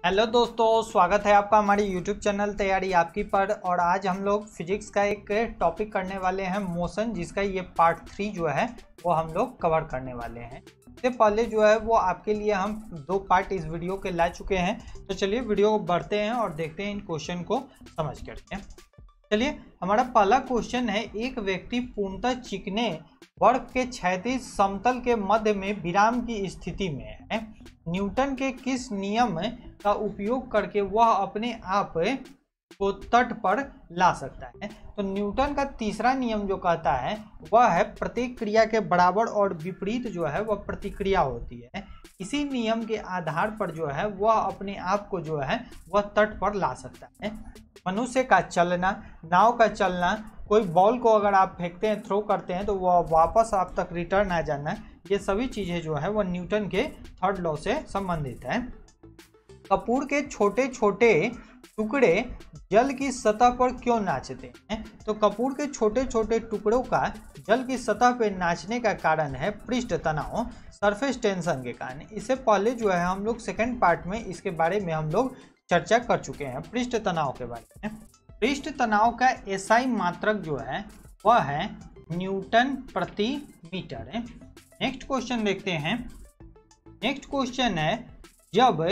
Hello दोस्तों, स्वागत है आपका हमारे यूट्यूब चैनल तैयारी आपकी पर। और आज हम लोग फिजिक्स का एक टॉपिक करने वाले हैं मोशन, जिसका ये पार्ट 3 जो है वो हम लोग कवर करने वाले हैं। इससे पहले जो है वो आपके लिए हम 2 पार्ट इस वीडियो के ला चुके हैं। तो चलिए वीडियो को बढ़ते हैं और देखते हैं इन क्वेश्चन को समझ करके। चलिए, हमारा पहला क्वेश्चन है, एक व्यक्ति पूर्णतः चिकने वर्ग के क्षैतिज समतल के मध्य में विराम की स्थिति में है। न्यूटन के किस नियम का उपयोग करके वह अपने आप को तट पर ला सकता है? तो न्यूटन का तीसरा नियम जो कहता है वह है प्रत्येक क्रिया के बराबर और विपरीत जो है वह प्रतिक्रिया होती है। इसी नियम के आधार पर जो है वह अपने आप को जो है वह तट पर ला सकता है। मनुष्य का चलना, नाव का चलना, कोई बॉल को अगर आप फेंकते हैं, थ्रो करते हैं तो वह वापस आप तक रिटर्न आ जाना, ये सभी चीज़ें जो है वह न्यूटन के थर्ड लॉ से संबंधित है। कपूर के छोटे छोटे टुकड़े जल की सतह पर क्यों नाचते हैं? तो कपूर के छोटे छोटे टुकड़ों का जल की सतह पर नाचने का कारण है पृष्ठ तनाव, सरफेस टेंशन के कारण। इससे पहले जो है हम लोग सेकेंड पार्ट में इसके बारे में हम लोग चर्चा कर चुके हैं, पृष्ठ तनाव के बारे में। पृष्ठ तनाव का एसआई मात्रक जो है वह है न्यूटन प्रति मीटर है। नेक्स्ट क्वेश्चन देखते हैं। नेक्स्ट क्वेश्चन है, जब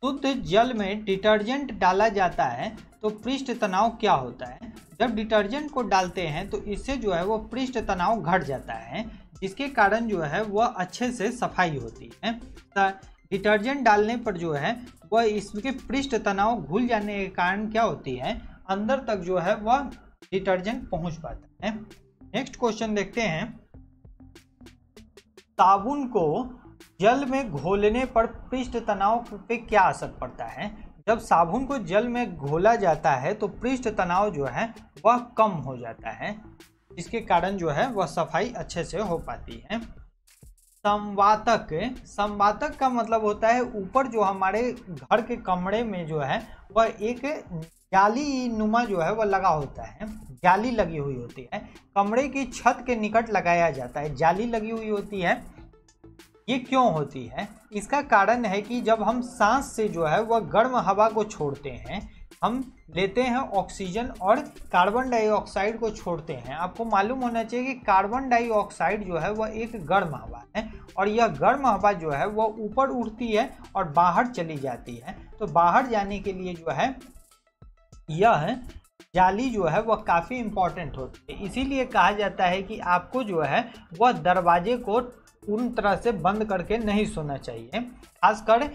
शुद्ध जल में डिटर्जेंट डाला जाता है तो पृष्ठ तनाव क्या होता है? जब डिटर्जेंट को डालते हैं तो इससे जो है वो पृष्ठ तनाव घट जाता है, जिसके कारण जो है वह अच्छे से सफाई होती है। डिटर्जेंट डालने पर जो है वह इसके पृष्ठ तनाव घुल जाने के कारण क्या होती है, अंदर तक जो है वह डिटर्जेंट पहुंच पाता है। नेक्स्ट क्वेश्चन देखते हैं। साबुन को जल में घोलने पर पृष्ठ तनाव पे क्या असर पड़ता है? जब साबुन को जल में घोला जाता है तो पृष्ठ तनाव जो है वह कम हो जाता है, जिसके कारण जो है वह सफाई अच्छे से हो पाती है। संवातक, संवातक का मतलब होता है ऊपर जो हमारे घर के कमरे में जो है वह एक जाली नुमा जो है वह लगा होता है, जाली लगी हुई होती है, कमरे की छत के निकट लगाया जाता है, जाली लगी हुई होती है। ये क्यों होती है? इसका कारण है कि जब हम सांस से जो है वह गर्म हवा को छोड़ते हैं, हम लेते हैं ऑक्सीजन और कार्बन डाइऑक्साइड को छोड़ते हैं। आपको मालूम होना चाहिए कि कार्बन डाइऑक्साइड जो है वह एक गर्म हवा है और यह गर्म हवा जो है वह ऊपर उड़ती है और बाहर चली जाती है। तो बाहर जाने के लिए जो है यह जाली जो है वह काफ़ी इम्पॉर्टेंट होती है। इसीलिए कहा जाता है कि आपको जो है वह दरवाजे को पूर्ण तरह से बंद करके नहीं सोना चाहिए। खासकर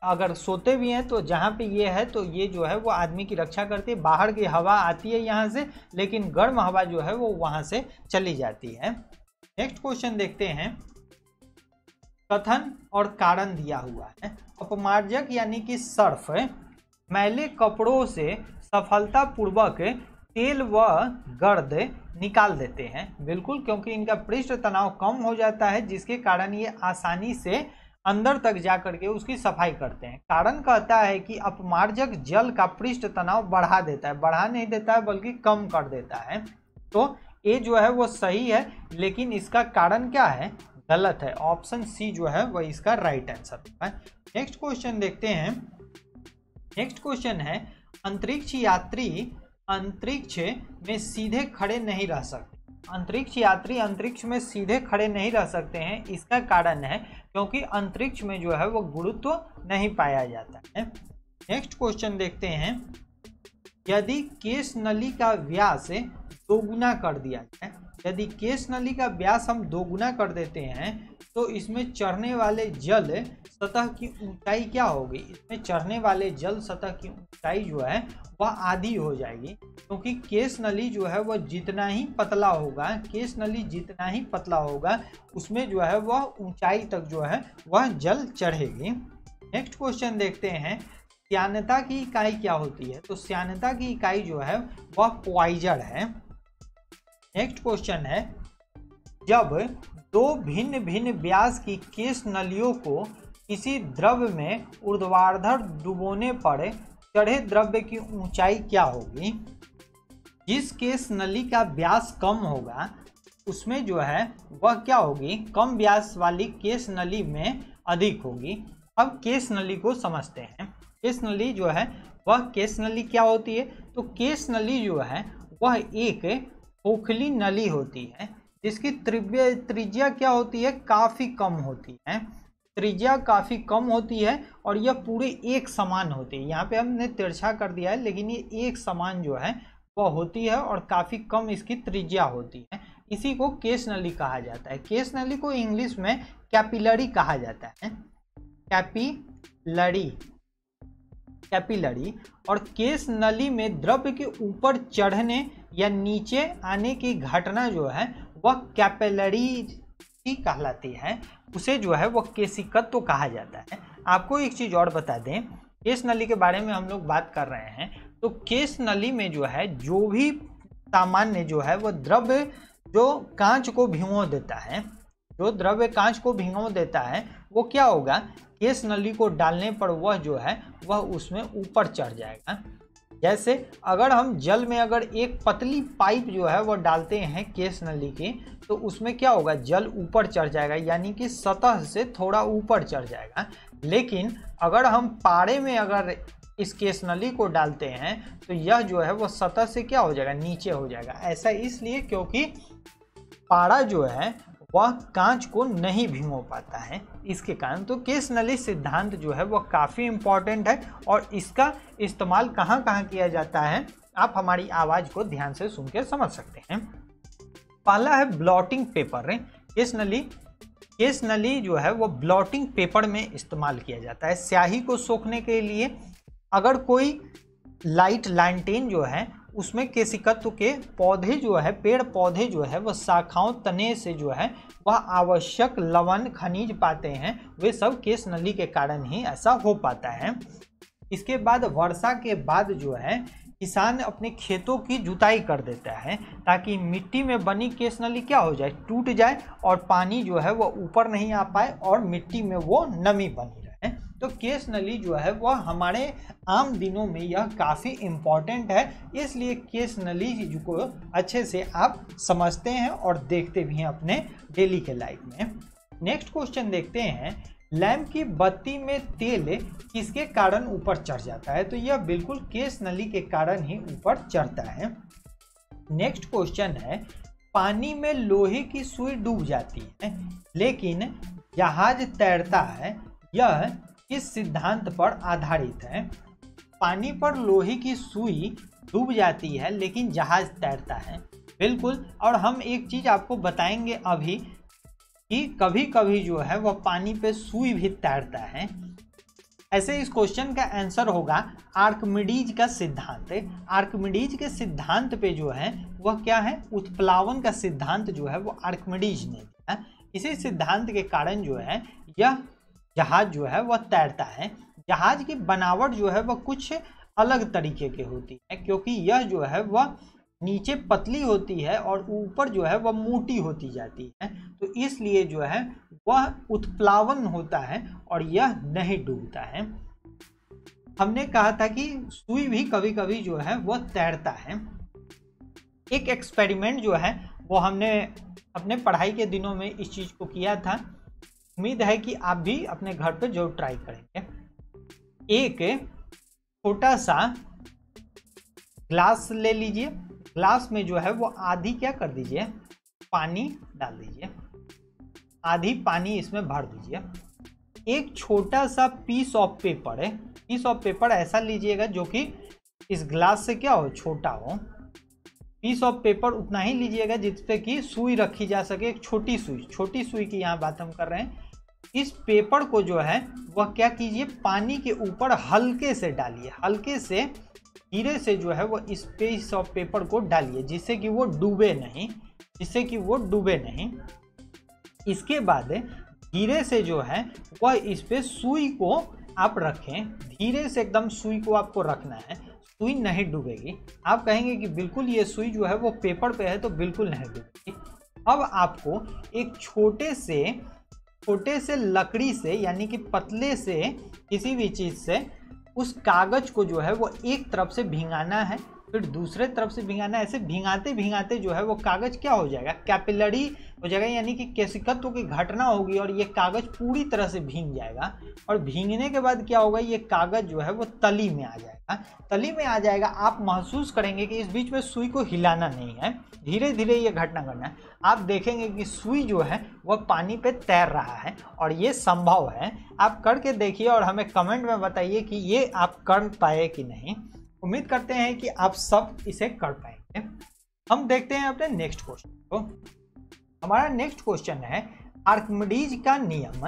अगर सोते भी हैं तो जहाँ पे ये है तो ये जो है वो आदमी की रक्षा करती है। बाहर की हवा आती है यहाँ से, लेकिन गर्म हवा जो है वो वहाँ से चली जाती है। नेक्स्ट क्वेश्चन देखते हैं। कथन और कारण दिया हुआ है। अपमार्जक यानी कि सर्फ मैले कपड़ों से सफलतापूर्वक तेल व गर्द निकाल देते हैं। बिल्कुल, क्योंकि इनका पृष्ठ तनाव कम हो जाता है, जिसके कारण ये आसानी से अंदर तक जा करके उसकी सफाई करते हैं। कारण कहता है कि अपमार्जक जल का पृष्ठ तनाव बढ़ा देता है, बढ़ा नहीं देता है बल्कि कम कर देता है। तो ये जो है वो सही है, लेकिन इसका कारण क्या है? गलत है। ऑप्शन सी जो है वह इसका राइट आंसर है। नेक्स्ट क्वेश्चन देखते हैं। नेक्स्ट क्वेश्चन है, अंतरिक्ष यात्री अंतरिक्ष में सीधे खड़े नहीं रह सकते। अंतरिक्ष यात्री अंतरिक्ष में सीधे खड़े नहीं रह सकते हैं। इसका कारण है क्योंकि अंतरिक्ष में जो है वो गुरुत्व नहीं पाया जाता है। नेक्स्ट क्वेश्चन देखते हैं। यदि केश नली का व्यास दोगुना कर दिया जाए, यदि केश नली का व्यास हम दोगुना कर देते हैं तो इसमें चढ़ने वाले जल सतह की ऊंचाई क्या होगी? इसमें चढ़ने वाले जल सतह की ऊंचाई जो है वह आधी हो जाएगी, क्योंकि केश नली जो है वह जितना ही पतला होगा, केश नली जितना ही पतला होगा उसमें जो है वह ऊंचाई तक जो है वह जल चढ़ेगी। नेक्स्ट क्वेश्चन देखते हैं। श्यानता की इकाई क्या होती है? तो श्यानता की इकाई जो है वह पॉइजर है। नेक्स्ट क्वेश्चन है, जब दो भिन्न भिन्न व्यास की केश नलियों को किसी द्रव्य में ऊर्ध्वाधर डुबोने पर चढ़े द्रव्य की ऊंचाई क्या होगी? जिस केश नली का व्यास कम होगा उसमें जो है वह क्या होगी? कम व्यास वाली केश नली में अधिक होगी। अब केश नली को समझते हैं। केश नली जो है वह केश नली क्या होती है? तो केश नली जो है वह एक खोखली नली होती है जिसकी त्रिज्या क्या होती है? काफ़ी कम होती है। त्रिज्या काफ़ी कम होती है और यह पूरे एक समान होती है। यहाँ पे हमने तिरछा कर दिया है, लेकिन ये एक समान जो है वह होती है और काफ़ी कम इसकी त्रिज्या होती है। इसी को केश नली कहा जाता है। केश नली को इंग्लिश में कैपिलरी कहा जाता है। कैपिलरी। और केश नली में द्रव के ऊपर चढ़ने या नीचे आने की घटना जो है वह कैपिलरी ही कहलाती है। उसे जो है वह केशिकत्व कहा जाता है। आपको एक चीज़ और बता दें, केश नली के बारे में हम लोग बात कर रहे हैं, तो केश नली में जो है जो भी सामान्य जो है वह द्रव्य जो कांच को भिगो देता है, जो द्रव्य कांच को भिगो देता है वो क्या होगा? केश नली को डालने पर वह जो है वह उसमें ऊपर चढ़ जाएगा। जैसे अगर हम जल में अगर एक पतली पाइप जो है वह डालते हैं केश नली की, तो उसमें क्या होगा? जल ऊपर चढ़ जाएगा, यानी कि सतह से थोड़ा ऊपर चढ़ जाएगा। लेकिन अगर हम पाड़े में अगर इस केश नली को डालते हैं तो यह जो है वह सतह से क्या हो जाएगा? नीचे हो जाएगा। ऐसा इसलिए क्योंकि पाड़ा जो है वह कांच को नहीं भिगो पाता है, इसके कारण। तो केश नली सिद्धांत जो है वह काफ़ी इम्पॉर्टेंट है और इसका इस्तेमाल कहाँ कहाँ किया जाता है आप हमारी आवाज़ को ध्यान से सुन के समझ सकते हैं। पहला है ब्लॉटिंग पेपर। केश नली जो है वह ब्लॉटिंग पेपर में इस्तेमाल किया जाता है। स्याही को सोखने के लिए अगर कोई लाइट लैंटेन जो है उसमें केशिकत्व के पौधे जो है, पेड़ पौधे जो है वह शाखाओं तने से जो है वह आवश्यक लवण खनिज पाते हैं, वे सब केश नली के कारण ही ऐसा हो पाता है। इसके बाद वर्षा के बाद जो है किसान अपने खेतों की जुताई कर देता है ताकि मिट्टी में बनी केश नली क्या हो जाए? टूट जाए और पानी जो है वह ऊपर नहीं आ पाए और मिट्टी में वो नमी बनी रहे। तो केश नली जो है वह हमारे आम दिनों में यह काफ़ी इम्पॉर्टेंट है, इसलिए केश नली को अच्छे से आप समझते हैं और देखते भी हैं अपने डेली के लाइफ में। नेक्स्ट क्वेश्चन देखते हैं, लैंप की बत्ती में तेल किसके कारण ऊपर चढ़ जाता है? तो यह बिल्कुल केश नली के कारण ही ऊपर चढ़ता है। नेक्स्ट क्वेश्चन है, पानी में लोहे की सुई डूब जाती है लेकिन जहाज तैरता है, यह किस सिद्धांत पर आधारित है? पानी पर लोहे की सुई डूब जाती है लेकिन जहाज तैरता है, बिल्कुल। और हम एक चीज़ आपको बताएंगे अभी कि कभी कभी जो है वह पानी पे सुई भी तैरता है। ऐसे इस क्वेश्चन का आंसर होगा आर्किमिडीज का सिद्धांत। आर्किमिडीज के सिद्धांत पे जो है वह क्या है? उत्प्लावन का सिद्धांत जो है वो आर्किमिडीज ने दिया। इसी सिद्धांत के कारण जो है यह जहाज जो है वह तैरता है। जहाज की बनावट जो है वह कुछ अलग तरीके की होती है, क्योंकि यह जो है वह नीचे पतली होती है और ऊपर जो है वह मोटी होती जाती है, तो इसलिए जो है वह उत्प्लावन होता है और यह नहीं डूबता है। हमने कहा था कि सुई भी कभी कभी जो है वह तैरता है। एक एक्सपेरिमेंट जो है वो हमने अपने पढ़ाई के दिनों में इस चीज़ को किया था। उम्मीद है कि आप भी अपने घर पे जरूर ट्राई करेंगे। एक छोटा सा ग्लास ले लीजिए, ग्लास में जो है वो आधी क्या कर दीजिए? पानी डाल दीजिए, आधी पानी इसमें भर दीजिए। एक छोटा सा पीस ऑफ पेपर है, पीस ऑफ पेपर ऐसा लीजिएगा जो कि इस ग्लास से क्या हो? छोटा हो। पीस ऑफ पेपर उतना ही लीजिएगा जिसपे कि सुई रखी जा सके, एक छोटी सुई की यहाँ बात हम कर रहे हैं। इस पेपर को जो है वह क्या कीजिए? पानी के ऊपर हल्के से डालिए, हल्के से धीरे से जो है वह इस पीस ऑफ पेपर को डालिए जिससे कि वो डूबे नहीं, इसके बाद धीरे से जो है वह इस पे सुई को आप रखें, धीरे से एकदम सुई को आपको रखना है, सुई नहीं डूबेगी। आप कहेंगे कि बिल्कुल ये सुई जो है वो पेपर पे है, तो बिल्कुल नहीं डूबेगी। अब आपको एक छोटे से लकड़ी से, यानी कि पतले से किसी भी चीज़ से उस कागज को जो है वो एक तरफ से भिंगाना है, फिर दूसरे तरफ से भिंगाना, ऐसे भिंगाते भिंगाते जो है वो कागज क्या हो जाएगा, कैपिलरी हो जाएगा, यानी कि केशिकत्व की घटना होगी और ये कागज पूरी तरह से भींग जाएगा। और भींगने के बाद क्या होगा, ये कागज जो है वो तली में आ जाएगा। तली में आ जाएगा, आप महसूस करेंगे कि इस बीच में सुई को हिलाना नहीं है, धीरे धीरे ये घटना करना है। आप देखेंगे कि सुई जो है वह पानी पे तैर रहा है और ये संभव है। आप करके देखिए और हमें कमेंट में बताइए कि ये आप कर पाए कि नहीं। उम्मीद करते हैं कि आप सब इसे कर पाएंगे। हम देखते हैं अपने नेक्स्ट क्वेश्चन को। हमारा नेक्स्ट क्वेश्चन है, आर्किमिडीज का नियम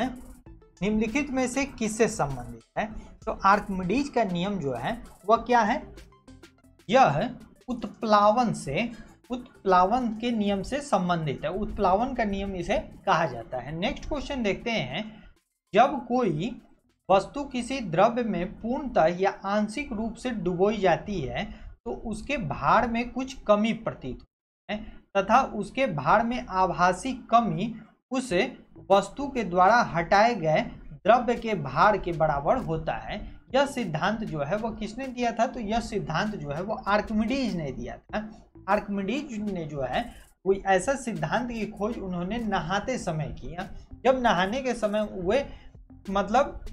निम्नलिखित में से किससे संबंधित है? तो आर्किमिडीज का नियम जो है वह क्या है, यह उत्प्लावन के नियम से संबंधित है। उत्प्लावन का नियम इसे कहा जाता है। नेक्स्ट क्वेश्चन देखते हैं, जब कोई वस्तु किसी द्रव्य में पूर्णतः या आंशिक रूप से डुबोई जाती है तो उसके भार में कुछ कमी प्रतीत होती है तथा उसके भार में आभासी कमी उस वस्तु के द्वारा हटाए गए द्रव्य के भार के बराबर होता है। यह सिद्धांत जो है वो किसने दिया था? तो यह सिद्धांत जो है वो आर्किमिडीज ने दिया था। आर्किमिडीज ने जो है कोई ऐसा सिद्धांत की खोज उन्होंने नहाते समय किया। जब नहाने के समय वे मतलब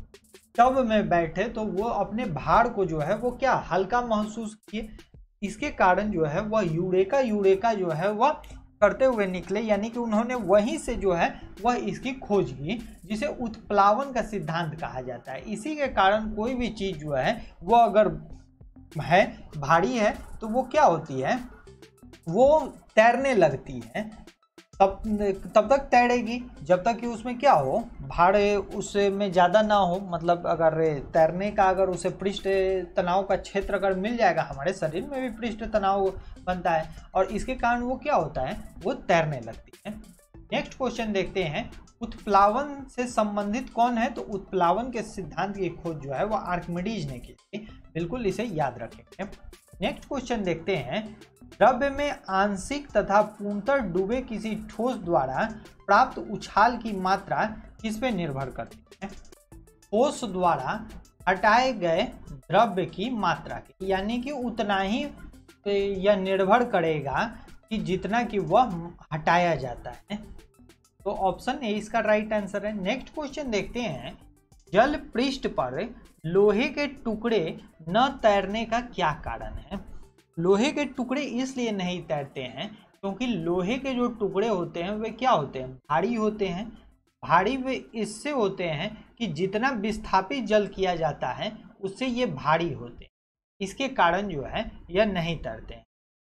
टब में बैठे तो वो अपने भार को जो है वो क्या हल्का महसूस किए। इसके कारण जो है वह यूरेका जो है वह करते हुए निकले, यानी कि उन्होंने वहीं से जो है वह इसकी खोज की, जिसे उत्प्लावन का सिद्धांत कहा जाता है। इसी के कारण कोई भी चीज़ जो है वह अगर है भारी है तो वो क्या होती है, वो तैरने लगती है। तब तक तैरेगी जब तक कि उसमें क्या हो, भार उसमें ज़्यादा ना हो। मतलब अगर तैरने का अगर उसे पृष्ठ तनाव का क्षेत्र अगर मिल जाएगा, हमारे शरीर में भी पृष्ठ तनाव बनता है और इसके कारण वो क्या होता है, वो तैरने लगती है। नेक्स्ट क्वेश्चन देखते हैं, उत्प्लावन से संबंधित कौन है? तो उत्प्लावन के सिद्धांत की खोज जो है वो आर्किमिडीज ने की थी। बिल्कुल इसे याद रखेंगे। नेक्स्ट क्वेश्चन देखते हैं, द्रव्य में आंशिक तथा पूर्णतः डूबे किसी ठोस द्वारा प्राप्त उछाल की मात्रा किस पे निर्भर करती है? ठोस द्वारा हटाए गए द्रव्य की मात्रा की, यानी कि उतना ही यह निर्भर करेगा कि जितना कि वह हटाया जाता है। तो ऑप्शन ए इसका राइट आंसर है। नेक्स्ट क्वेश्चन देखते हैं, जल पृष्ठ पर लोहे के टुकड़े न तैरने का क्या कारण है? लोहे के टुकड़े इसलिए नहीं तैरते हैं क्योंकि लोहे के जो टुकड़े होते हैं वे क्या होते हैं, भारी होते हैं। भारी वे इससे होते हैं कि जितना विस्थापित जल किया जाता है उससे ये भारी होते हैं, इसके कारण जो है यह नहीं तैरते हैं।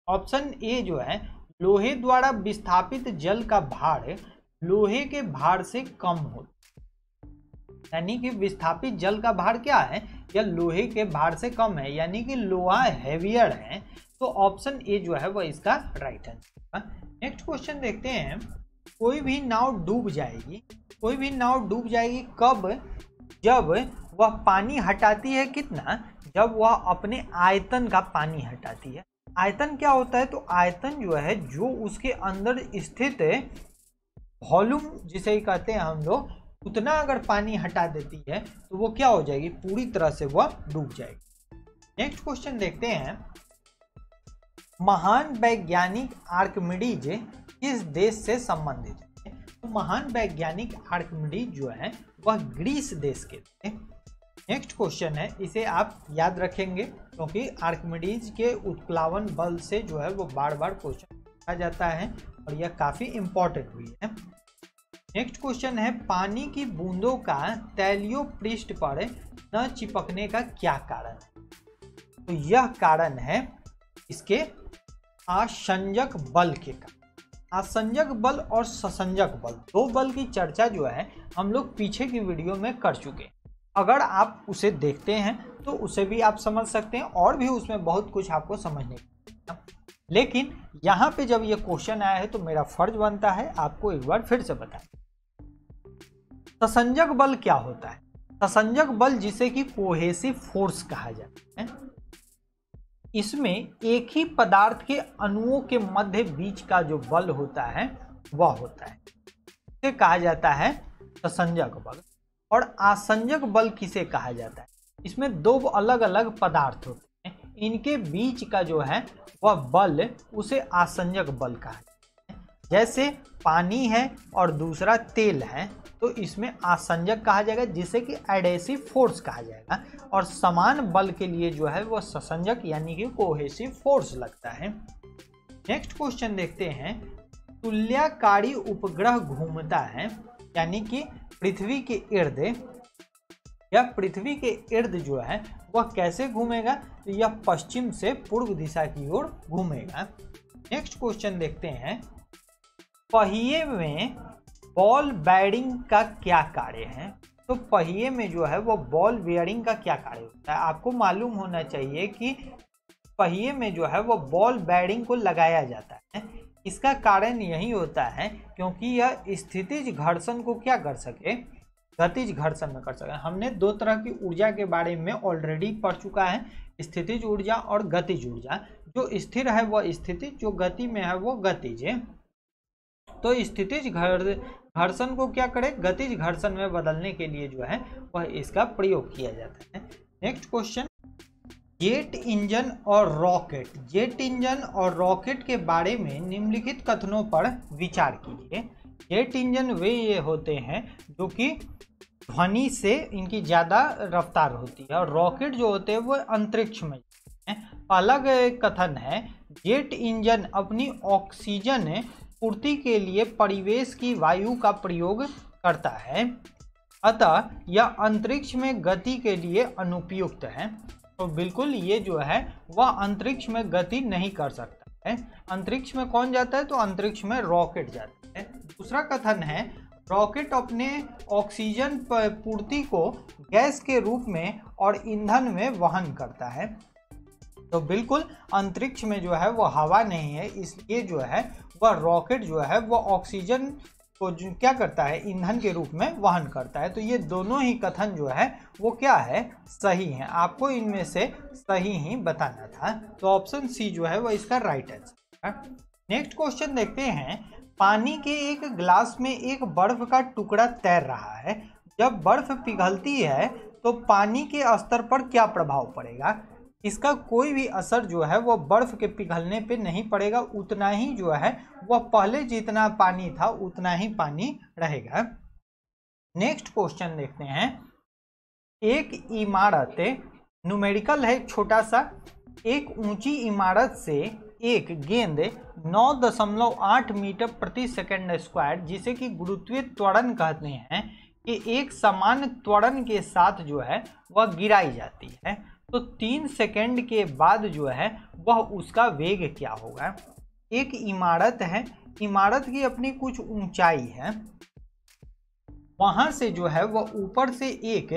ऑप्शन ए जो है, लोहे द्वारा विस्थापित जल का भार लोहे के भार से कम होता है, यानी कि विस्थापित जल का भार क्या है, यह लोहे के भार से कम है, यानी कि लोहा हैवियर है। तो ऑप्शन ए जो है वह इसका राइट आंसर। नेक्स्ट क्वेश्चन देखते हैं, कोई भी नाव डूब जाएगी कब? जब वह पानी हटाती है कितना? जब वह अपने आयतन का पानी हटाती है। आयतन क्या होता है? तो आयतन जो है जो उसके अंदर स्थित वॉल्यूम जिसे कहते हैं हम लोग, उतना अगर पानी हटा देती है तो वो क्या हो जाएगी, पूरी तरह से वह डूब जाएगी। नेक्स्ट क्वेश्चन देखते हैं, महान वैज्ञानिक आर्किमिडीज किस देश से संबंधित है? तो महान वैज्ञानिक आर्किमिडीज जो है वह ग्रीस देश के थे। नेक्स्ट क्वेश्चन है, इसे आप याद रखेंगे क्योंकि आर्किमिडीज के उत्प्लावन बल से जो है वो बार बार क्वेश्चन पूछा जाता है और यह काफ़ी इम्पोर्टेंट हुई है। नेक्स्ट क्वेश्चन है, पानी की बूंदों का तैलीय पृष्ठ पर न चिपकने का क्या कारण है? तो यह कारण है इसके आसंजक बल के कारण। आसंजक बल और ससंजक बल, दो बल की चर्चा जो है हम लोग पीछे की वीडियो में कर चुके हैं। अगर आप उसे देखते हैं तो उसे भी आप समझ सकते हैं और भी उसमें बहुत कुछ आपको समझने को। लेकिन यहाँ पे जब ये क्वेश्चन आया है तो मेरा फर्ज बनता है आपको एक बार फिर से बताएं। ससंजक बल क्या होता है? ससंजक बल जिसे कि कोहेसिव फोर्स कहा जाता है, इसमें एक ही पदार्थ के अणुओं के मध्य बीच का जो बल होता है वह होता है, इसे कहा जाता है ससंजक बल। और आसंजक बल किसे कहा जाता है? इसमें दो अलग अलग पदार्थ होते हैं, इनके बीच का जो है वह बल उसे आसंजक बल कहा जाता है। जैसे पानी है और दूसरा तेल है तो इसमें आसंजक कहा जाएगा, जिसे कि एडेसिव फोर्स कहा जाएगा, और समान बल के लिए जो है वह ससंजक यानी कि कोहेसिव फोर्स लगता है। नेक्स्ट क्वेश्चन देखते हैं, तुल्याकारी उपग्रह घूमता है यानी कि पृथ्वी के इर्द, या पृथ्वी के इर्द जो है वह कैसे घूमेगा, तो यह पश्चिम से पूर्व दिशा की ओर घूमेगा। नेक्स्ट क्वेश्चन देखते हैं, पहिए में बॉल बेयरिंग का क्या कार्य है। तो पहिए में जो है वो बॉल बेयरिंग का क्या कार्य होता है। आपको मालूम होना चाहिए कि पहिए में जो है वो बॉल बेयरिंग को लगाया जाता है। इसका कारण यही होता है क्योंकि यह स्थितिज घर्षण को क्या कर सके, गतिज घर्षण में कर सके। हमने दो तरह की ऊर्जा के बारे में ऑलरेडी पढ़ चुका है, स्थितिज ऊर्जा और गतिज ऊर्जा। जो स्थिर है वह स्थितिज, जो गति में है वो गतिज है। तो स्थितिज घर्षण को क्या करे, गतिज घर्षण में बदलने के लिए जो है वह इसका प्रयोग किया जाता है। नेक्स्ट क्वेश्चन, जेट इंजन और रॉकेट। जेट इंजन और रॉकेट के बारे में निम्नलिखित कथनों पर विचार कीजिए। जेट इंजन वे ये होते हैं जो कि ध्वनि से इनकी ज़्यादा रफ्तार होती है, और रॉकेट जो होते हैं वो अंतरिक्ष में हैं। अलग कथन है, जेट इंजन अपनी ऑक्सीजन पूर्ति के लिए परिवेश की वायु का प्रयोग करता है, अतः यह अंतरिक्ष में गति के लिए अनुपयुक्त है। तो बिल्कुल ये जो है वह अंतरिक्ष में गति नहीं कर सकता है। अंतरिक्ष में कौन जाता है, तो अंतरिक्ष में रॉकेट जाता है। दूसरा कथन है, रॉकेट अपने ऑक्सीजन पूर्ति को गैस के रूप में और ईंधन में वहन करता है। तो बिल्कुल अंतरिक्ष में जो है वह हवा नहीं है, इसलिए जो है वह रॉकेट जो है वह ऑक्सीजन को क्या करता है, ईंधन के रूप में वहन करता है। तो ये दोनों ही कथन जो है वो क्या है, सही है। आपको इनमें से सही ही बताना था, तो ऑप्शन सी जो है वह इसका राइट आंसर है। नेक्स्ट क्वेश्चन देखते हैं, पानी के एक गिलास में एक बर्फ का टुकड़ा तैर रहा है। जब बर्फ पिघलती है तो पानी के स्तर पर क्या प्रभाव पड़ेगा। इसका कोई भी असर जो है वो बर्फ के पिघलने पे नहीं पड़ेगा, उतना ही जो है वह पहले जितना पानी था उतना ही पानी रहेगा। नेक्स्ट क्वेश्चन देखते हैं, एक इमारत, न्यूमेरिकल है छोटा सा, एक ऊंची इमारत से एक गेंद 9.8 मीटर प्रति सेकंड स्क्वायर, जिसे कि गुरुत्वीय त्वरण कहते हैं, कि एक समान त्वरण के साथ जो है वह गिराई जाती है। तो 3 सेकंड के बाद जो है वह उसका वेग क्या होगा। एक इमारत है, इमारत की अपनी कुछ ऊंचाई है, वहां से जो है वह ऊपर से एक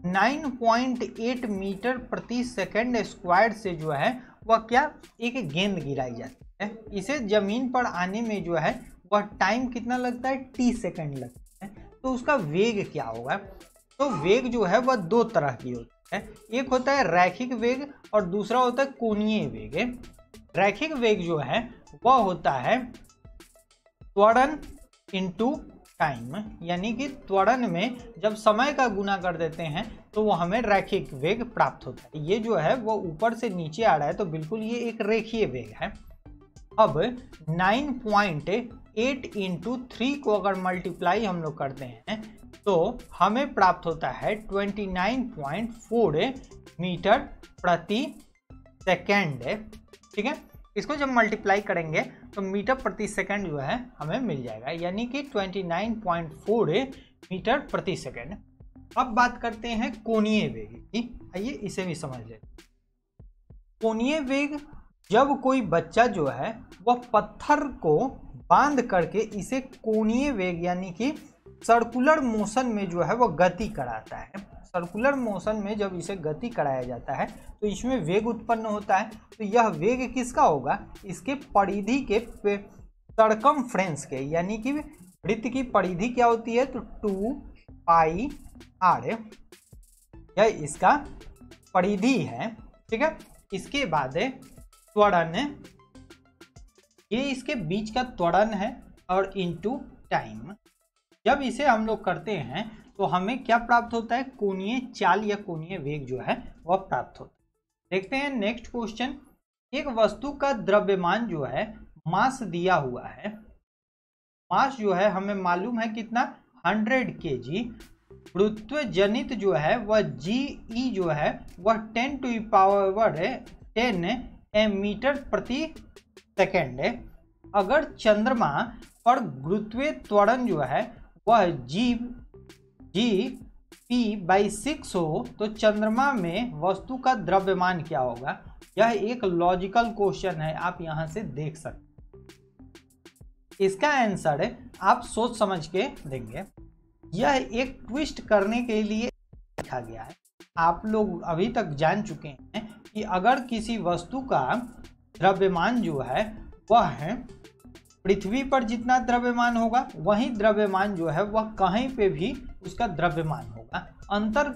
9.8 मीटर प्रति सेकंड स्क्वायर से जो है वह क्या, एक गेंद गिराई जाती है। इसे जमीन पर आने में जो है वह टाइम कितना लगता है, t सेकंड लगता है। तो उसका वेग क्या होगा। तो वेग जो है वह दो तरह की होती है, एक होता है रैखिक वेग और दूसरा होता है कोणीय वेग। रैखिक वेग जो है वह होता है त्वरण इनटू टाइम, यानी कि त्वरण में जब समय का गुना कर देते हैं तो वो हमें रैखिक वेग प्राप्त होता है। ये जो है वो ऊपर से नीचे आ रहा है, तो बिल्कुल ये एक रेखीय वेग है। अब 9.8 इंटू 3 को अगर मल्टीप्लाई हम लोग करते हैं तो हमें प्राप्त होता है 29.4 मीटर प्रति सेकेंड। ठीक है, इसको जब मल्टीप्लाई करेंगे तो मीटर प्रति सेकंड जो है हमें मिल जाएगा, यानी कि 29.4 मीटर प्रति सेकंड। अब बात करते हैं कोणीय वेग की, आइए इसे भी समझ लेते हैं। कोणीय वेग, जब कोई बच्चा जो है वह पत्थर को बांध करके इसे कोणीय वेग यानी कि सर्कुलर मोशन में जो है वह गति कराता है। सर्कुलर मोशन में जब इसे गति कराया जाता है तो इसमें वेग उत्पन्न होता है। तो यह वेग किसका होगा, इसके परिधि के सरकमफ्रेंस के, यानी कि वृत्त की परिधि क्या होती है, तो 2πr, यह इसका परिधि है। ठीक है, इसके बाद त्वरण, ये इसके बीच का त्वरण है, और इनटू टाइम। जब इसे हम लोग करते हैं तो हमें क्या प्राप्त होता है, कोणीय चाल या कोणीय वेग जो है वह प्राप्त होता है। देखते हैं नेक्स्ट क्वेश्चन। एक वस्तु का द्रव्यमान जो है मास दिया हुआ है, मास जो है हमें मालूम है कितना 100 kg, गुरुत्व जनित जो है वह Ge जो है वह 10 मीटर प्रति सेकेंड है। अगर चंद्रमा पर गुरुत्वीय त्वरण जो है वह G/6 हो तो चंद्रमा में वस्तु का द्रव्यमान क्या होगा। यह एक लॉजिकल क्वेश्चन है, आप यहां से देख सकते हैं। इसका आंसर आप सोच समझ के देंगे। यह एक ट्विस्ट करने के लिए लिखा गया है। आप लोग अभी तक जान चुके हैं कि अगर किसी वस्तु का द्रव्यमान जो है वह है पृथ्वी पर जितना द्रव्यमान होगा वही द्रव्यमान जो है वह कहीं पे भी उसका द्रव्यमान होगा। अंतर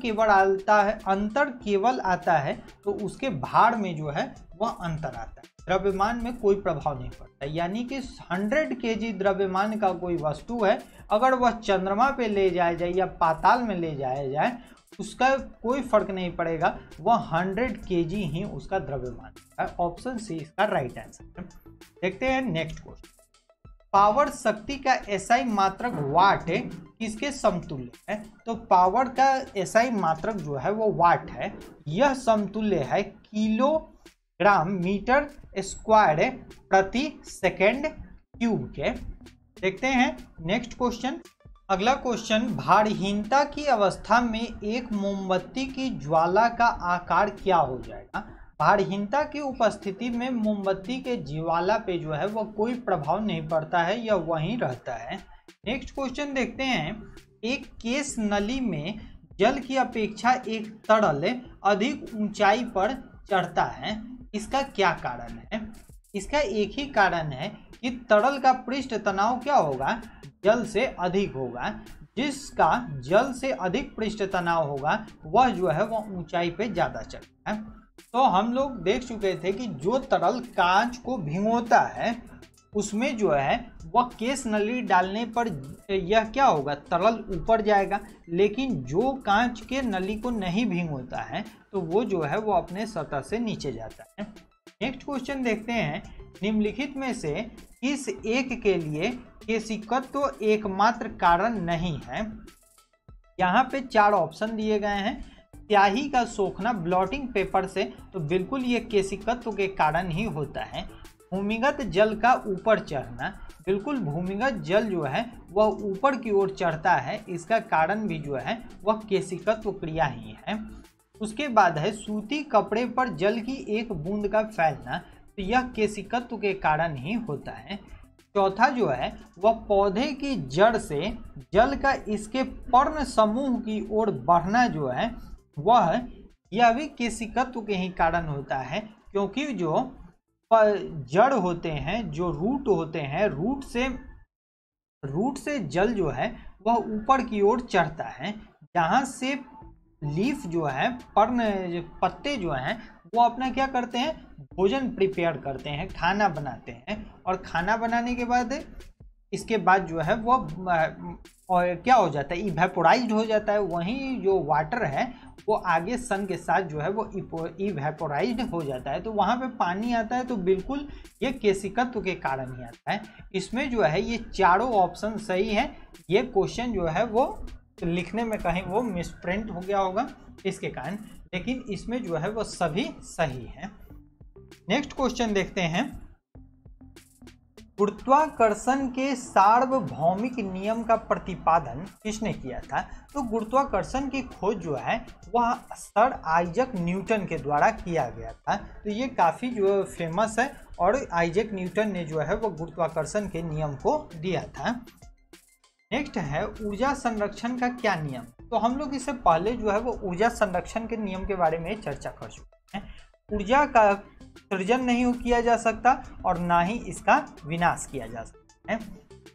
केवल आता है तो उसके भार में जो है वह अंतर आता है, द्रव्यमान में कोई प्रभाव नहीं पड़ता। यानी कि 100 kg द्रव्यमान का कोई वस्तु है, अगर वह चंद्रमा पे ले जाया जाए या पाताल में ले जाया जाए उसका कोई फर्क नहीं पड़ेगा, वह 100 kg ही उसका द्रव्यमान है। ऑप्शन सी इसका राइट आंसर है। देखते हैं नेक्स्ट क्वेश्चन। पावर शक्ति का एसआई मात्रक वाट किसके समतुल्य है। तो पावर का एसआई मात्रक जो है वो वाट है। यह समतुल्य है किलोग्राम मीटर स्क्वायर प्रति सेकेंड क्यूब के। देखते हैं नेक्स्ट क्वेश्चन। अगला क्वेश्चन, भारहीनता की अवस्था में एक मोमबत्ती की ज्वाला का आकार क्या हो जाएगा। भारहीनता की उपस्थिति में मोमबत्ती के ज्वाला पे जो है वह कोई प्रभाव नहीं पड़ता है, यह वहीं रहता है। नेक्स्ट क्वेश्चन देखते हैं। एक केस नली में जल की अपेक्षा एक तरल अधिक ऊंचाई पर चढ़ता है, इसका क्या कारण है। इसका एक ही कारण है कि तरल का पृष्ठ तनाव क्या होगा, जल से अधिक होगा। जिसका जल से अधिक पृष्ठ तनाव होगा वह जो है वह ऊंचाई पे ज़्यादा चढ़ता है। तो हम लोग देख चुके थे कि जो तरल कांच को भिगोता है उसमें जो है वह केस नली डालने पर यह क्या होगा, तरल ऊपर जाएगा। लेकिन जो कांच के नली को नहीं भिगोता है तो वो जो है वो अपने सतह से नीचे जाता है। नेक्स्ट क्वेश्चन देखते हैं। निम्नलिखित में से किस एक के लिए केशिकत्व एकमात्र कारण नहीं है। यहाँ पे 4 ऑप्शन दिए गए हैं। स्याही का सोखना ब्लॉटिंग पेपर से, तो बिल्कुल ये केशिकत्व के कारण ही होता है। भूमिगत जल का ऊपर चढ़ना, बिल्कुल भूमिगत जल जो है वह ऊपर की ओर चढ़ता है, इसका कारण भी जो है वह केशिकत्व क्रिया ही है। उसके बाद है सूती कपड़े पर जल की एक बूंद का फैलना, तो यह केशिकत्व के कारण ही होता है। चौथा जो है वह पौधे की जड़ से जल का इसके पर्ण समूह की ओर बढ़ना जो है वह यह भी केशिकत्व के ही कारण होता है। क्योंकि जो जड़ होते हैं, जो रूट होते हैं, रूट से जल जो है वह ऊपर की ओर चढ़ता है। जहाँ से लीफ जो है, पत्ते जो हैं वो अपना क्या करते हैं, भोजन प्रिपेयर करते हैं, खाना बनाते हैं। और खाना बनाने के बाद इसके बाद जो है वो और क्या हो जाता है, इवेपोराइज्ड हो जाता है। वहीं जो वाटर है वो आगे सन के साथ जो है वो इवेपोराइज्ड हो जाता है, तो वहाँ पे पानी आता है। तो बिल्कुल ये केशिकत्व के कारण ही आता है। इसमें जो है ये चारों ऑप्शन सही है। ये क्वेश्चन जो है वो लिखने में कहीं वो मिसप्रिंट हो गया होगा इसके कारण, लेकिन इसमें जो है वो सभी सही है। नेक्स्ट क्वेश्चन देखते हैं। गुरुत्वाकर्षण के सार्वभौमिक नियम का प्रतिपादन किसने किया था। तो गुरुत्वाकर्षण की खोज जो है वह सर आइजक न्यूटन के द्वारा किया गया था। तो ये काफ़ी जो फेमस है और आइजक न्यूटन ने जो है वो गुरुत्वाकर्षण के नियम को दिया था। नेक्स्ट है ऊर्जा संरक्षण का क्या नियम। तो हम लोग इससे पहले जो है वो ऊर्जा संरक्षण के नियम के बारे में चर्चा कर चुके हैं। ऊर्जा का सृजन नहीं किया जा सकता और ना ही इसका विनाश किया जा सकता है।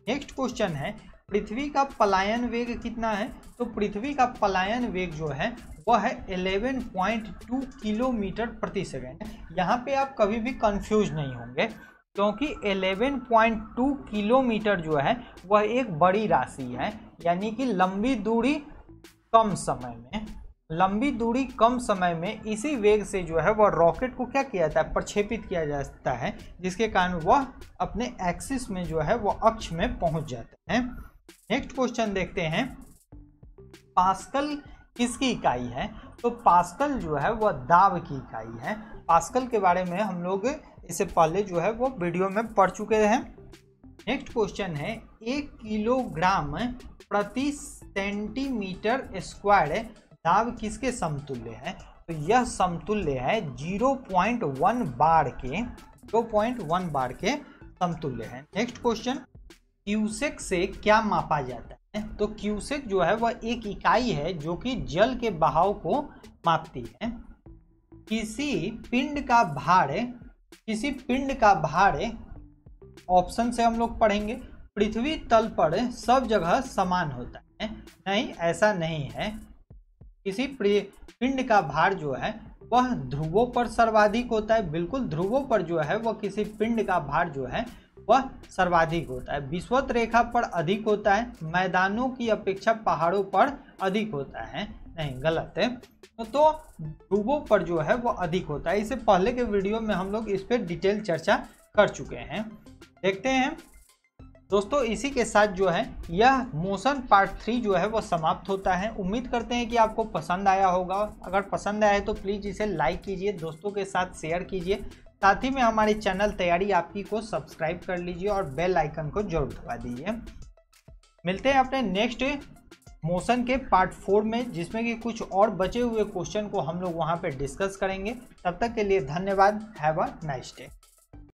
नेक्स्ट क्वेश्चन है पृथ्वी का पलायन वेग कितना है। तो पृथ्वी का पलायन वेग जो है वह है 11.2 किलोमीटर प्रति सेकेंड। यहाँ पे आप कभी भी कंफ्यूज नहीं होंगे क्योंकि 11.2 किलोमीटर जो है वह एक बड़ी राशि है, यानी कि लंबी दूरी कम समय में। लंबी दूरी कम समय में इसी वेग से जो है वह रॉकेट को क्या किया जाता है, प्रक्षेपित किया जाता है, जिसके कारण वह अपने एक्सिस में जो है वह अक्ष में पहुंच जाते हैं। नेक्स्ट क्वेश्चन देखते हैं, पास्कल किसकी इकाई है? तो पास्कल जो है वह दाब की इकाई है। पास्कल के बारे में हम लोग इससे पहले जो है वो वीडियो में पढ़ चुके हैं। नेक्स्ट क्वेश्चन है, 1 किलोग्राम प्रति सेंटीमीटर स्क्वायर दाब किसके समतुल्य है? तो यह समतुल्य है 0.1 बार के, 0.1 बार के समतुल्य है। नेक्स्ट क्वेश्चन, क्यूसेक से क्या मापा जाता है? तो क्यूसेक जो है वह एक इकाई है जो कि जल के बहाव को मापती है। किसी पिंड का भार ऑप्शन से हम लोग पढ़ेंगे, पृथ्वी तल पर सब जगह समान होता है। नहीं, ऐसा नहीं है। किसी पिंड का भार जो है वह ध्रुवों पर सर्वाधिक होता है। बिल्कुल, ध्रुवों पर जो है वह किसी पिंड का भार जो है वह सर्वाधिक होता है। विषुवत रेखा पर अधिक होता है, मैदानों की अपेक्षा पहाड़ों पर अधिक होता है। नहीं, गलत है। तो ध्रुवों पर जो है वो अधिक होता है। इससे पहले के वीडियो में हम लोग इस पर डिटेल चर्चा कर चुके हैं। देखते हैं दोस्तों, इसी के साथ जो है यह मोशन पार्ट 3 जो है वो समाप्त होता है। उम्मीद करते हैं कि आपको पसंद आया होगा। अगर पसंद आया है तो प्लीज़ इसे लाइक कीजिए, दोस्तों के साथ शेयर कीजिए, साथ ही में हमारे चैनल तैयारी आपकी को सब्सक्राइब कर लीजिए और बेल आइकन को जरूर दबा दीजिए। मिलते हैं अपने नेक्स्ट मोशन के पार्ट 4 में, जिसमें कि कुछ और बचे हुए क्वेश्चन को हम लोग वहाँ पे डिस्कस करेंगे। तब तक के लिए धन्यवाद। Have a nice day.